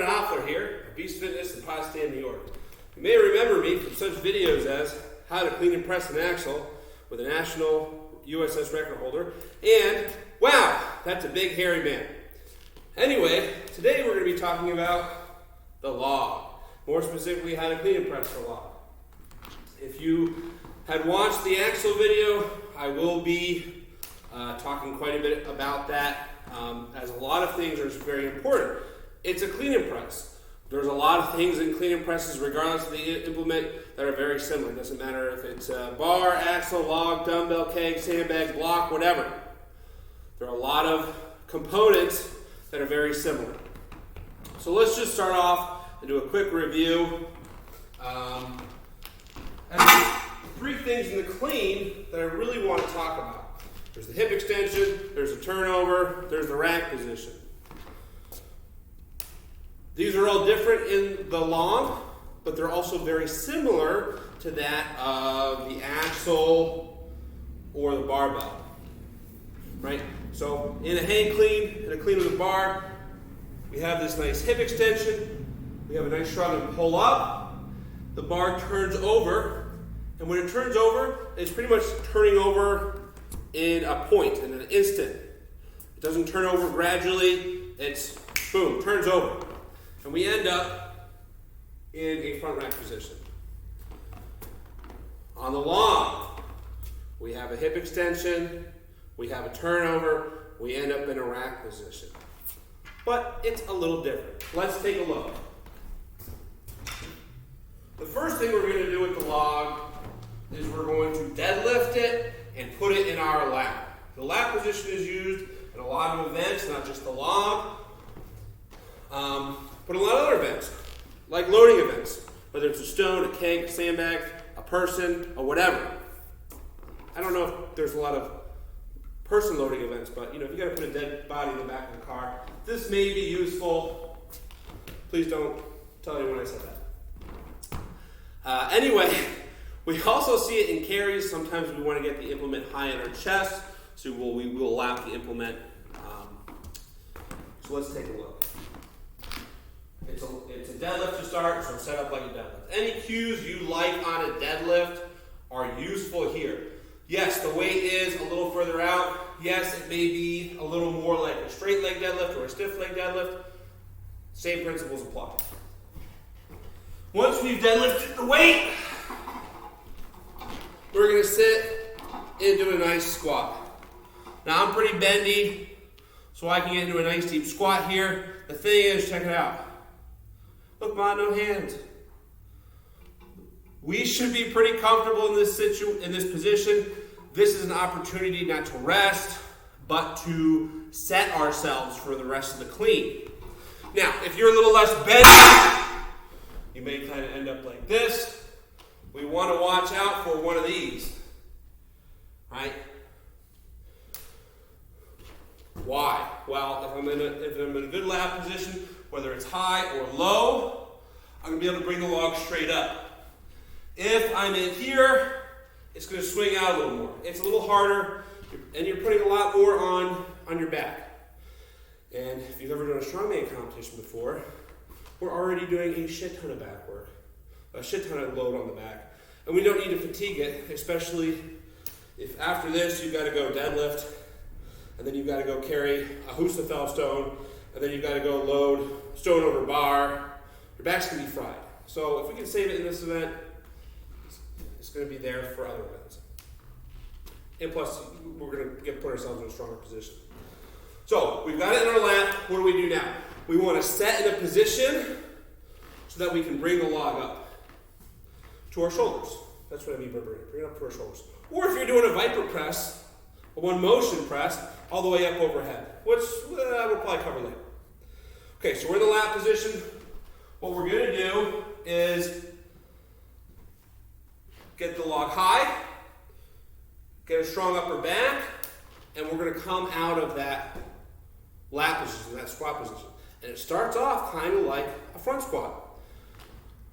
Brandon Hoffler here at Beast Fitness in Potsdam, New York. You may remember me from such videos as how to clean and press an axle with a national USS record holder, and wow, that's a big hairy man. Anyway, today we're going to be talking about the log, more specifically how to clean and press the log. If you had watched the axle video, I will be talking quite a bit about that, as a lot of things are very important. It's a clean and press. There's a lot of things in clean and presses, regardless of the implement, that are very similar. It doesn't matter if it's a bar, axle, log, dumbbell, keg, sandbag, block, whatever. There are a lot of components that are very similar. So let's just start off and do a quick review. And three things in the clean that I really want to talk about. There's the hip extension, there's the turnover, there's the rack position. These are all different in the log, but they're also very similar to that of the axle or the barbell, right? So in a hang clean, in a clean with a bar, we have this nice hip extension, we have a nice shrug and pull up, the bar turns over, and when it turns over, it's pretty much turning over in a point, in an instant. It doesn't turn over gradually, it's boom, turns over. And we end up in a front rack position. On the log, we have a hip extension, we have a turnover, we end up in a rack position. But it's a little different. Let's take a look. The first thing we're going to do with the log is we're going to deadlift it and put it in our lap. The lap position is used in a lot of events, not just the log, but a lot of other events, like loading events, whether it's a stone, a keg, a sandbag, a person, or whatever. I don't know if there's a lot of person loading events, but if you got to put a dead body in the back of the car, this may be useful. Please don't tell anyone I said that. Anyway, we also see it in carries. Sometimes we want to get the implement high in our chest, so we will lap the implement. So let's take a look. It's a deadlift to start, so set up like a deadlift. Any cues you like on a deadlift are useful here. Yes, the weight is a little further out. Yes, it may be a little more like a straight leg deadlift or a stiff leg deadlift. Same principles apply. Once we've deadlifted the weight, we're going to sit into a nice squat. Now I'm pretty bendy, so I can get into a nice deep squat here. The thing is, check it out. Look, Ma, no hands. We should be pretty comfortable in this position. This is an opportunity not to rest, but to set ourselves for the rest of the clean. Now, if you're a little less bendy, you may kind of end up like this. We want to watch out for one of these, right? Why? Well, if I'm in a good lap position, whether it's high or low, I'm going to be able to bring the log straight up. If I'm in here, it's going to swing out a little more. It's a little harder, and you're putting a lot more on your back. And if you've ever done a strongman competition before, we're already doing a shit ton of back work, a shit ton of load on the back. And we don't need to fatigue it, especially if after this you've got to go deadlift, and then you've got to go carry a Husafel stone, and then you've got to go load stone over bar. Your back's going to be fried. So if we can save it in this event, it's going to be there for other events. And plus, we're going to put ourselves in a stronger position. So we've got it in our lap. What do we do now? We want to set in a position so that we can bring the log up to our shoulders. That's what I mean by bring it up to our shoulders. Or if you're doing a Viper press, a one motion press, all the way up overhead, which we'll probably cover later. Okay, so we're in the lap position. What we're going to do is get the log high, get a strong upper back, and we're going to come out of that lap position, that squat position. And it starts off kind of like a front squat.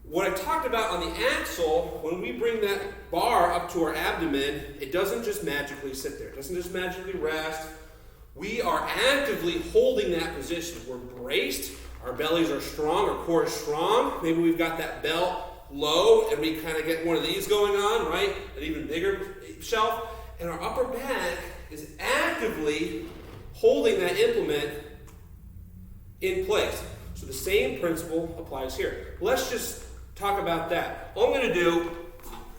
What I talked about on the axle, when we bring that bar up to our abdomen, it doesn't just magically sit there. It doesn't just magically rest. We are actively holding that position. We're braced, Our bellies are strong, our core is strong. Maybe we've got that belt low and we kind of get one of these going on, right? An even bigger shelf. And our upper back is actively holding that implement in place. So the same principle applies here. Let's just talk about that. All I'm going to do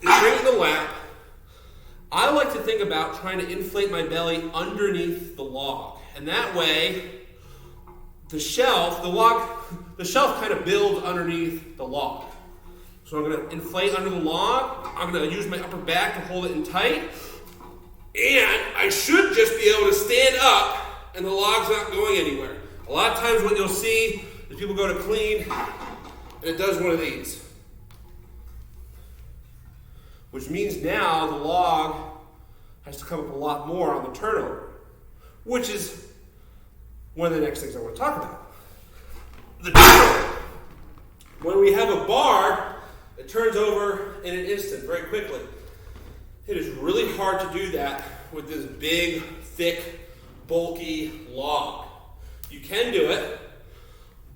is bring it in the lap. I like to think about trying to inflate my belly underneath the log. And that way, the shelf kind of builds underneath the log. So I'm going to inflate under the log. I'm going to use my upper back to hold it in tight. And I should just be able to stand up and the log's not going anywhere. A lot of times what you'll see is people go to clean and it does one of these. Which means now the log has to come up a lot more on the turnover. Which is one of the next things I want to talk about. The turnover. When we have a bar, it turns over in an instant, very quickly. It is really hard to do that with this big, thick, bulky log. You can do it,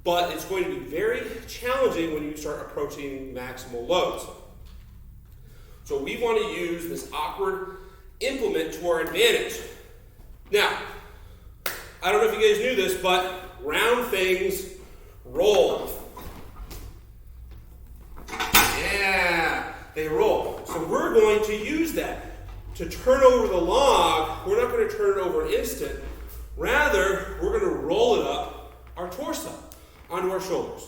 but it's going to be very challenging when you start approaching maximal loads. So we want to use this awkward implement to our advantage. Now, I don't know if you guys knew this, but round things roll. Yeah, they roll. So we're going to use that to turn over the log. We're not going to turn it over an instant. Rather, we're going to roll it up our torso onto our shoulders.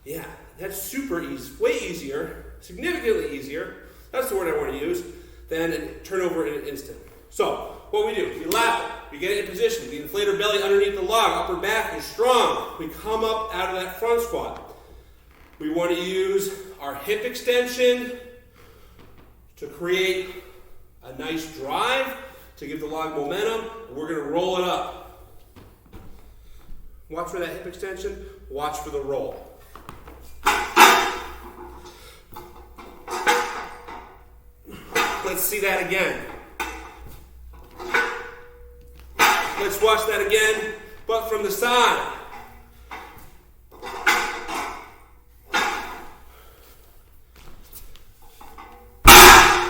Yeah, that's super easy, way easier, significantly easier. That's the word I want to use, than turn over in an instant. So, what we do, we lap it, we get it in position, we inflate our belly underneath the log, upper back is strong. We come up out of that front squat. We want to use our hip extension to create a nice drive, to give the log momentum. We're going to roll it up. Watch for that hip extension, watch for the roll. Let's see that again. Let's watch that again, but from the side.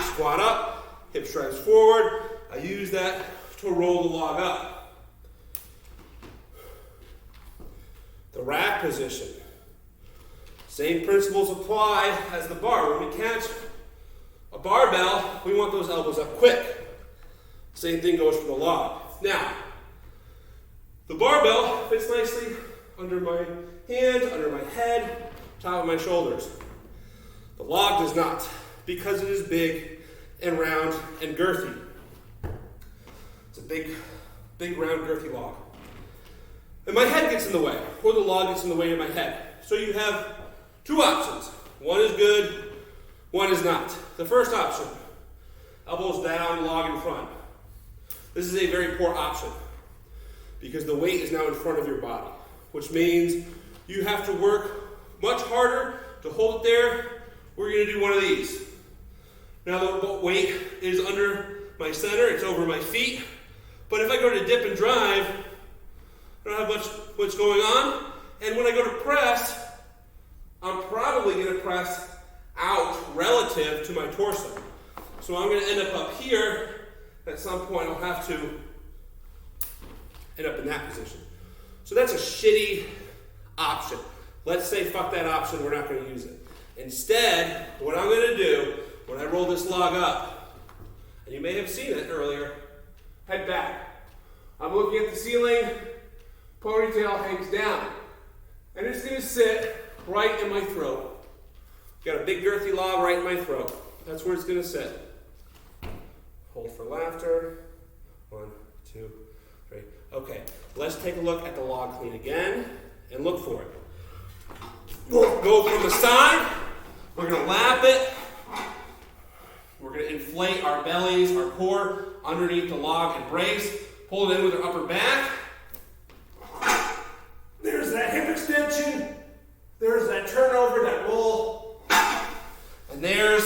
Squat up, hip strides forward. I use that to roll the log up. The rack position. Same principles apply as the bar. When we catch a barbell, we want those elbows up quick. Same thing goes for the log. Now, the barbell fits nicely under my hands, under my head, top of my shoulders. The log does not, because it is big and round and girthy. It's a big, round, girthy log. And my head gets in the way, or the log gets in the way of my head. So you have two options. One is good, one is not. The first option, elbows down, log in front. This is a very poor option because the weight is now in front of your body, which means you have to work much harder to hold it there. We're going to do one of these. Now the weight is under my center, it's over my feet, but if I go to dip and drive, I don't have much what's going on, and when I go to press, I'm probably going to press out relative to my torso. So I'm going to end up here. At some point, I'll have to end up in that position. So that's a shitty option. Let's say fuck that option, we're not going to use it. Instead, what I'm going to do, when I roll this log up, and you may have seen it earlier, head back. I'm looking at the ceiling, ponytail hangs down, and it's going to sit right in my throat. Got a big girthy log right in my throat. That's where it's going to sit. Hold for laughter. 1, 2, 3. Okay, let's take a look at the log clean again and look for it. We'll go from the side. We're going to lap it. We're going to inflate our bellies, our core underneath the log and brace. Pull it in with our upper back. There's that hip extension. There's that turnover, that roll. And there's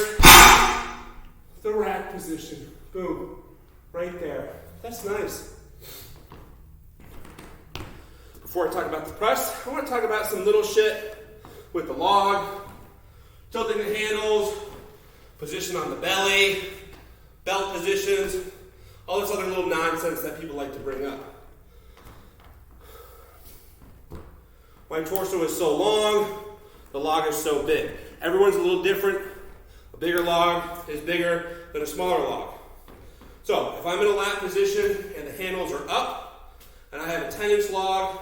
the rack position. Boom. Right there. That's nice. before I talk about the press, I want to talk about some little shit with the log, tilting the handles, position on the belly, belt positions, all this other little nonsense that people like to bring up. My torso is so long, the log is so big. Everyone's a little different. A bigger log is bigger than a smaller log. So if I'm in a lat position and the handles are up and I have a 10-inch log,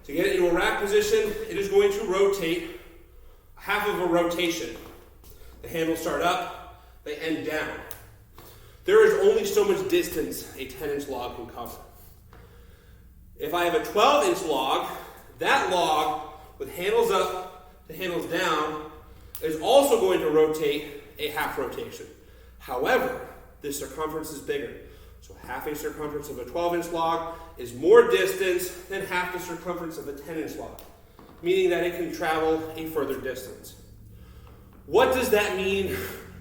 to get it into a rack position, it is going to rotate half of a rotation. The handles start up, they end down. There is only so much distance a 10-inch log can cover. If I have a 12-inch log, that log with handles up to handles down is also going to rotate a half rotation. However, the circumference is bigger. So half a circumference of a 12-inch log is more distance than half the circumference of a 10-inch log, meaning that it can travel a further distance. What does that mean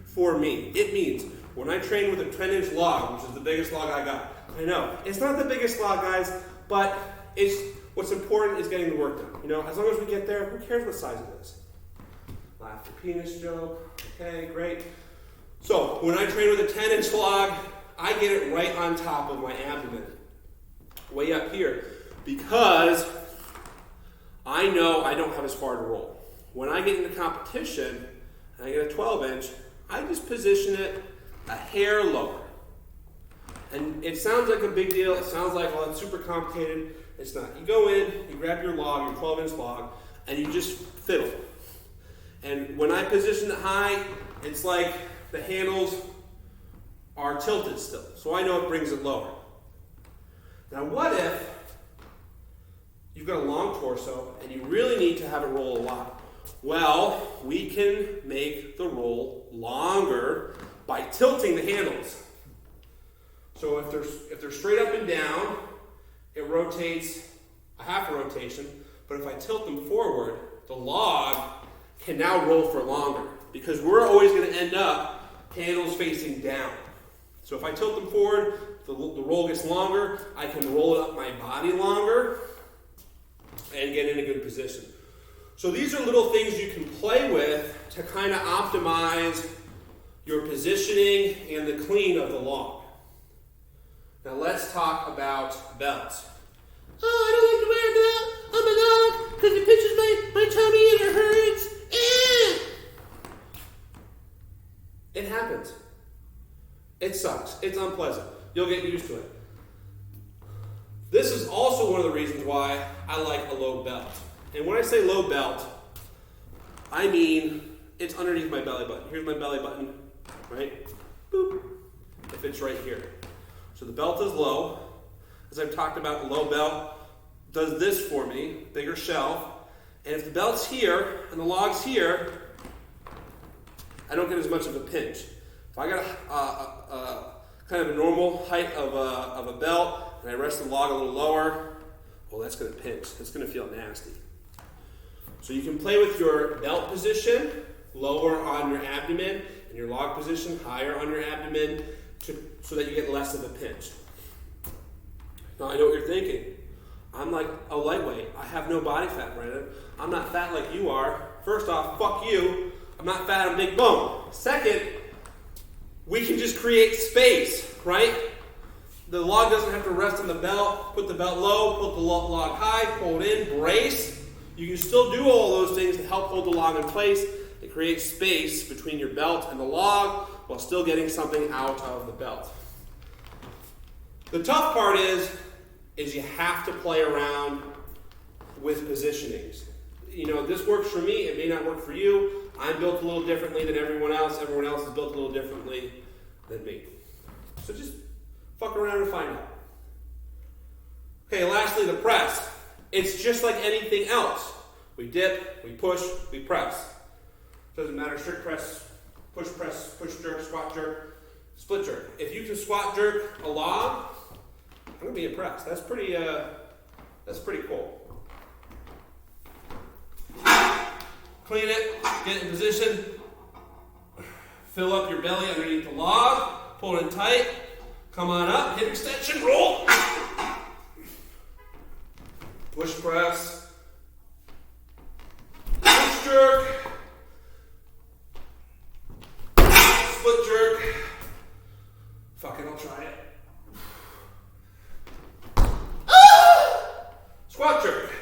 for me? It means when I train with a 10-inch log, which is the biggest log I got, I know, it's not the biggest log, guys, but what's important is getting the work done. You know, as long as we get there, who cares what size it is? Laugh the penis joke. Okay, great. So when I train with a 10-inch log, I get it right on top of my abdomen, way up here, because I know I don't have as far to roll. When I get into competition and I get a 12-inch, I just position it a hair lower. And it sounds like a big deal. It sounds like, well, it's super complicated. It's not. You go in, you grab your log, your 12-inch log, and you just fiddle. And when I position it high, it's like the handles are tilted still. So I know it brings it lower. Now what if you've got a long torso and you really need to have it roll a lot? Well, we can make the roll longer by tilting the handles. So if they're straight up and down, it rotates a half a rotation. But if I tilt them forward, the log can now roll for longer, because we're always going to end up handles facing down. So if I tilt them forward, the roll gets longer. I can roll it up my body longer and get in a good position. So these are little things you can play with to kind of optimize your positioning and the clean of the log. Now let's talk about belts. Oh, I don't like to wear a belt on my log because it pinches my tummy and it hurts. It happens. It sucks. It's unpleasant. You'll get used to it. This is also one of the reasons why I like a low belt. And when I say low belt, I mean it's underneath my belly button. Here's my belly button, right? Boop. If it's right here. So the belt is low. As I've talked about, the low belt does this for me, bigger shelf. And if the belt's here and the log's here, I don't get as much of a pinch. If I got a kind of a normal height of a belt and I rest the log a little lower, well, that's going to pinch. That's going to feel nasty. So you can play with your belt position, lower on your abdomen, and your log position, higher on your abdomen, so that you get less of a pinch. Now, I know what you're thinking. I'm like a lightweight. I have no body fat, Brandon. I'm not fat like you are. First off, fuck you. I'm not fat, I'm big bone. Second, we can just create space, right? The log doesn't have to rest on the belt. Put the belt low, put the log high, pull it in, brace. You can still do all those things to help hold the log in place and create space between your belt and the log while still getting something out of the belt. The tough part is you have to play around with positionings. You know, this works for me, it may not work for you. I'm built a little differently than everyone else. Everyone else is built a little differently than me. So just fuck around and find out. Okay, lastly, the press. It's just like anything else. We dip, we push, we press. Doesn't matter, strict press, push jerk, squat jerk, split jerk. If you can squat jerk a log, I'm gonna be impressed. That's pretty cool. Clean it, get in position, fill up your belly underneath the log, pull it in tight, come on up, hip extension, roll. push press, push jerk, split jerk. Fuck it, I'll try it. Squat jerk.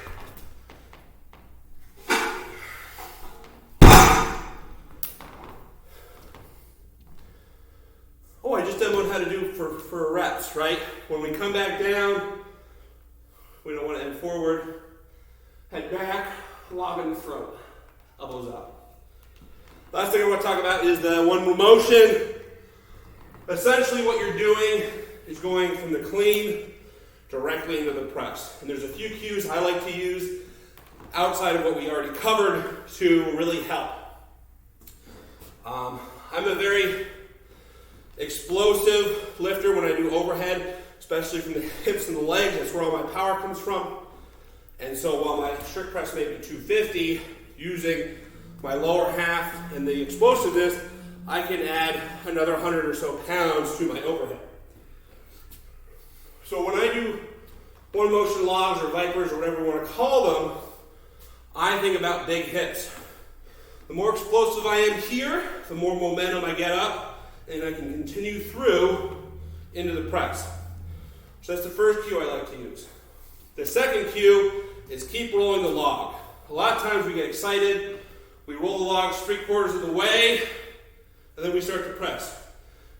Oh, I just demoed how to do for reps, right? When we come back down, we don't want to end forward. Head back, lob in the throat. Elbows up. Last thing I want to talk about is the one motion. Essentially what you're doing is going from the clean directly into the press. And there's a few cues I like to use outside of what we already covered to really help. I'm a very explosive lifter when I do overhead, especially from the hips and the legs. That's where all my power comes from. And so while my strict press may be 250, using my lower half and the explosiveness, I can add another 100 or so pounds to my overhead. So when I do one motion logs or vipers or whatever you want to call them, I think about big hits. The more explosive I am here, the more momentum I get up, and I can continue through into the press. So that's the first cue I like to use. The second cue is keep rolling the log. A lot of times we get excited, we roll the log 3/4 of the way, and then we start to press.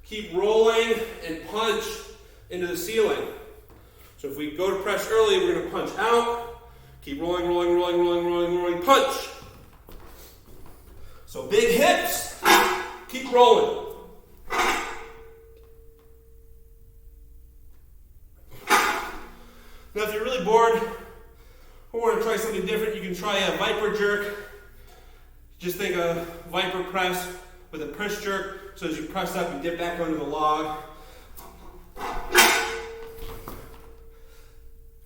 Keep rolling and punch into the ceiling. So if we go to press early, we're going to punch out. Keep rolling, rolling, rolling, rolling, rolling, rolling, punch. So big hips, keep rolling. Now if you're really bored or want to try something different, you can try a viper jerk. Just think a viper press with a push jerk. So as you press up, you dip back under the log.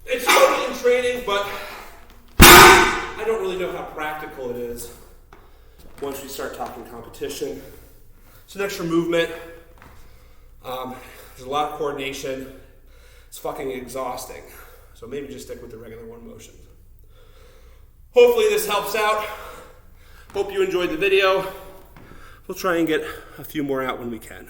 It's good in training, but I don't really know how practical it is once we start talking competition. It's an extra movement. There's a lot of coordination. It's fucking exhausting. So maybe just stick with the regular one motion. Hopefully this helps out. Hope you enjoyed the video. We'll try and get a few more out when we can.